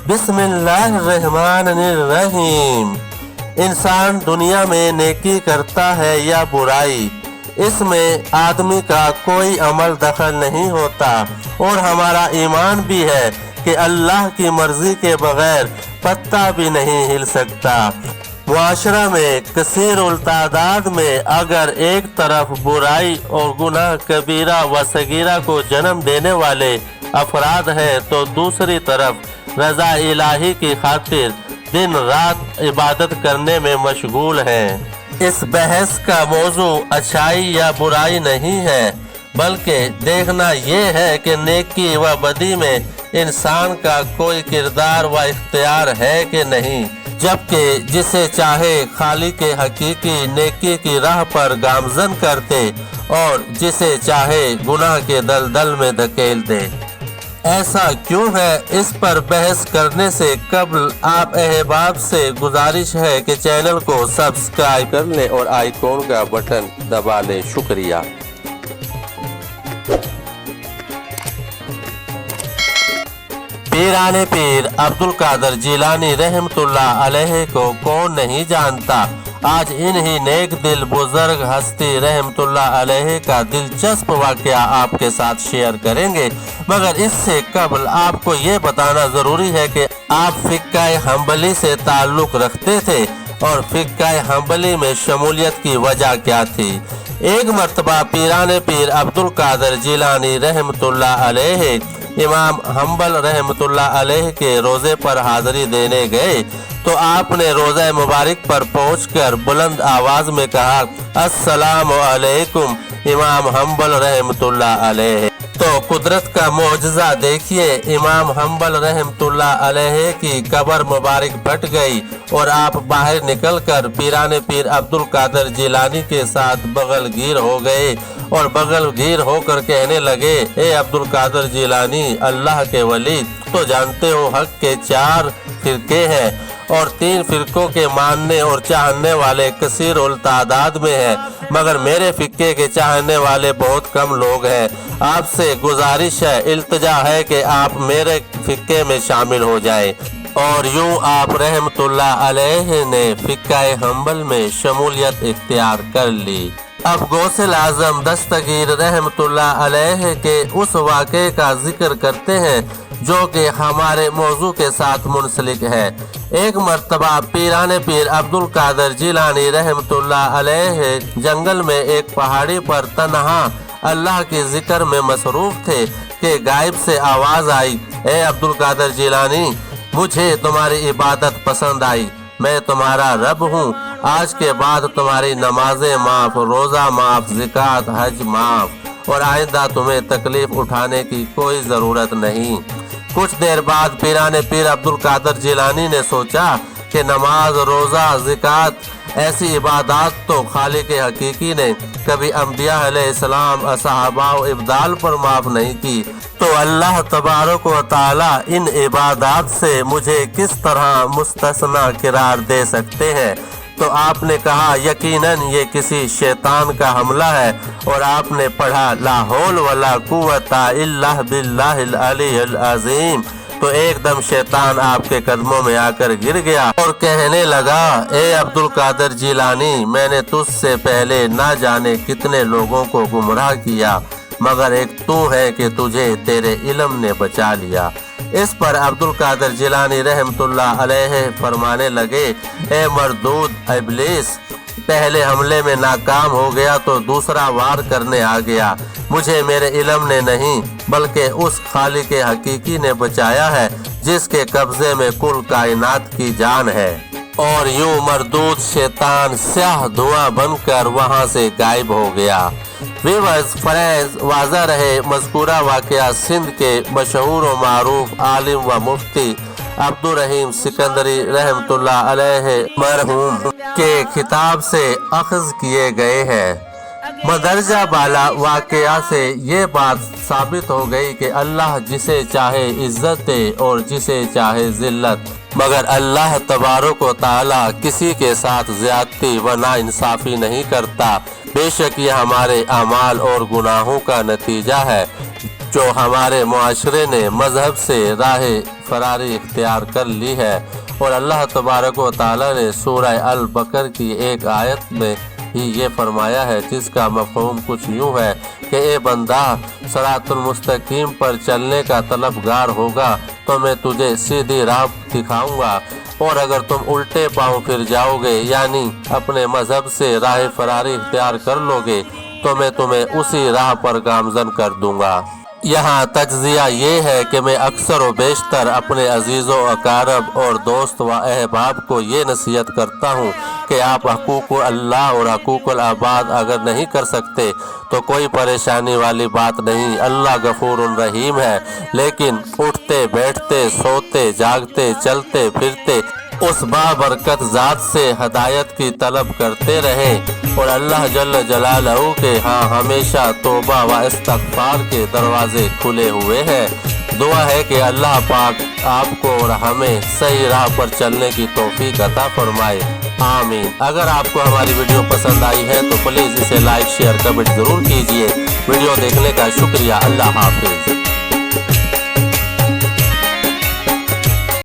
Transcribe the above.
बिस्मिल्लाहिर्रहमानिर्रहीम। इंसान दुनिया में नेकी करता है या बुराई, इसमें आदमी का कोई अमल दखल नहीं होता, और हमारा ईमान भी है कि अल्लाह की मर्जी के बगैर पत्ता भी नहीं हिल सकता। मुआशरा में कसीरुल तादाद में अगर एक तरफ बुराई और गुनाह कबीरा व सगीरा को जन्म देने वाले अफराद हैं, तो दूसरी तरफ रज़ा इलाही की खातिर दिन रात इबादत करने में मशगूल हैं। इस बहस का मौजू अच्छाई या बुराई नहीं है, बल्कि देखना ये है कि नेकी व बदी में इंसान का कोई किरदार व इख्तियार है कि नहीं, जबकि जिसे चाहे खालिक के हकीकी नेकी की राह पर गामजन कर दे और जिसे चाहे गुनाह के दलदल में धकेल दे। ऐसा क्यों है, इस पर बहस करने से कबल आप अहबाब से गुजारिश है कि चैनल को सब्सक्राइब कर लें और आइकॉन का बटन दबा लें। शुक्रिया। पीराने पीर अब्दुल कादर जिलानी रहमतुल्लाह अलैह को कौन नहीं जानता। आज इन्हीं नेक दिल बुजुर्ग हस्ती रहमतुल्लाह अलैह का दिलचस्प वाकया आपके साथ शेयर करेंगे, मगर इससे कबल आपको ये बताना जरूरी है कि आप फिक्का हम्बली से ताल्लुक रखते थे और फिक्का हम्बली में शमूलियत की वजह क्या थी। एक मर्तबा पीराने पीर अब्दुल कादर जिलानी रहमतुल्लाह अलैह इमाम हम्बल रहमतुल्लाह अलैह के रोज़े पर हाज़री देने गए, तो आपने रोज़ा मुबारक पर पहुंचकर बुलंद आवाज में कहा, अस्सलामु अलैकुम इमाम हम्बल रहमतुल्लाह अलैह। तो कुदरत का मौजज़ा देखिए, इमाम हम्बल रहमतुल्लाह अलैह की कब्र मुबारक फट गई और आप बाहर निकलकर पीराने पीर अब्दुल कादर जिलानी के साथ बगलगीर हो गए और बगलगीर होकर कहने लगे, ए अब्दुल कादर जिलानी अल्लाह के वली, तो जानते हो हक के 4 फिरके हैं और 3 फिरकों के मानने और चाहने वाले कसीर उल तादाद में है, मगर मेरे फिक्के के चाहने वाले बहुत कम लोग हैं। आपसे गुजारिश है, इल्तिजा है कि आप मेरे फिक्के में शामिल हो जाएं। और यूं आप रहमतुल्लाह अलैह ने फिक्का हम्बल में शमूलियत इख्तियार कर ली। अब गौसल आजम दस्तगीर रहमतुल्लाह अलैह के उस वाक़े का जिक्र करते हैं जो कि हमारे मौजू के साथ मुंसलिक है। एक मर्तबा पीराने पीर अब्दुल कादर जिलानी रहमतुल्लाह अलैह जंगल में एक पहाड़ी पर तन्हा अल्लाह के जिक्र में मसरूफ थे कि गायब से आवाज आई, ए अब्दुल कादर जिलानी, मुझे तुम्हारी इबादत पसंद आई, मैं तुम्हारा रब हूँ। आज के बाद तुम्हारी नमाजें माफ, रोजा माफ, ज़िकात, हज माफ, और आइंदा तुम्हें तकलीफ उठाने की कोई जरूरत नहीं। कुछ देर बाद पीराने पीर अब्दुल कादर जिलानी ने सोचा कि नमाज, रोजा, ज़िकात ऐसी इबादत तो खालिक हकीकी ने कभी अम्बिया अलैहिस्सलाम, असहाबा व इब्दाल पर माफ नहीं की, तो अल्लाह तबारक व तआला इन इबादत से मुझे किस तरह मुस्तस्ना करार दे सकते हैं। तो आपने कहा, यकीनन ये किसी शैतान का हमला है, और आपने पढ़ा, ला हौल वला कुव्वता इल्ला बिल्लाहिल अलील अज़ीम। तो एकदम शैतान आपके कदमों में आकर गिर गया और कहने लगा, ए अब्दुल कादर जिलानी, मैंने तुझसे पहले ना जाने कितने लोगों को गुमराह किया, मगर एक तू है कि तुझे तेरे इल्म ने बचा लिया। इस पर अब्दुल कादर जिलानी रहमतुल्लाह अलैह फरमाने लगे, ए मरदूद इब्लीस, पहले हमले में नाकाम हो गया तो दूसरा वार करने आ गया। मुझे मेरे इल्म ने नहीं बल्कि उस खालिक हकीकी ने बचाया है जिसके कब्जे में कुल कायनात की जान है। और यूं मरदूद शैतान स्याह धुआं बनकर वहां से गायब हो गया। व्यूअर्स, फरैज वाज़ा रहे, मज़कूरा वाक़या सिंध के मशहूर व मारूफ आलिम व मुफ्ती अब्दुल रहीम सिकंदरी रहमतुल्लाह अलैह मरहूम के खिताब से अख़ज़ किए गए हैं। मदरजा बाला वाक़या से ये बात साबित हो गई कि अल्लाह जिसे चाहे इज्जत दे और जिसे चाहे जिल्लत, मगर अल्लाह तबारक व तआला किसी के साथ ज़्यादती व नाइंसाफ़ी नहीं करता। बेशक ये हमारे अमाल और गुनाहों का नतीजा है। जो हमारे मुआशरे ने मजहब से राह फरारी इख्तियार कर ली है। और अल्लाह तबारक व तआला ने सूरह अल बकर की एक आयत में ही ये फरमाया है, जिसका मफ़हूम कुछ यूँ है कि ए बंदा, सरातुल मुस्तकीम पर चलने का तलबगार होगा तो मैं तुझे सीधी राह दिखाऊंगा, और अगर तुम उल्टे पांव फिर जाओगे यानी अपने मजहब से राह फरारी इख्तियार कर लोगे तो मैं तुम्हें उसी राह पर गामजन कर दूंगा। यहाँ तज्जिया ये है कि मैं अक्सर व बेशतर अपने अजीज़ों अकारब और दोस्त व अहबाब को ये नसीहत करता हूँ कि आप हकूक़ अल्लाह और हकूक़ आबाद अगर नहीं कर सकते तो कोई परेशानी वाली बात नहीं, अल्लाह गफूर रहीम है। लेकिन उठते बैठते सोते जागते चलते फिरते उस बाबरकत ज़ात से हदायत की तलब करते रहें और अल्लाह जल्ल जलालहू के हाँ हमेशा तौबा व इस्तग़फ़ार के दरवाज़े खुले हुए हैं। दुआ है कि अल्लाह पाक आपको और हमें सही राह पर चलने की तौफीक अता फरमाए, आमीन। अगर आपको हमारी वीडियो पसंद आई है तो प्लीज़ इसे लाइक शेयर कमेंट ज़रूर कीजिए। वीडियो देखने का शुक्रिया। अल्लाह हाफिज़।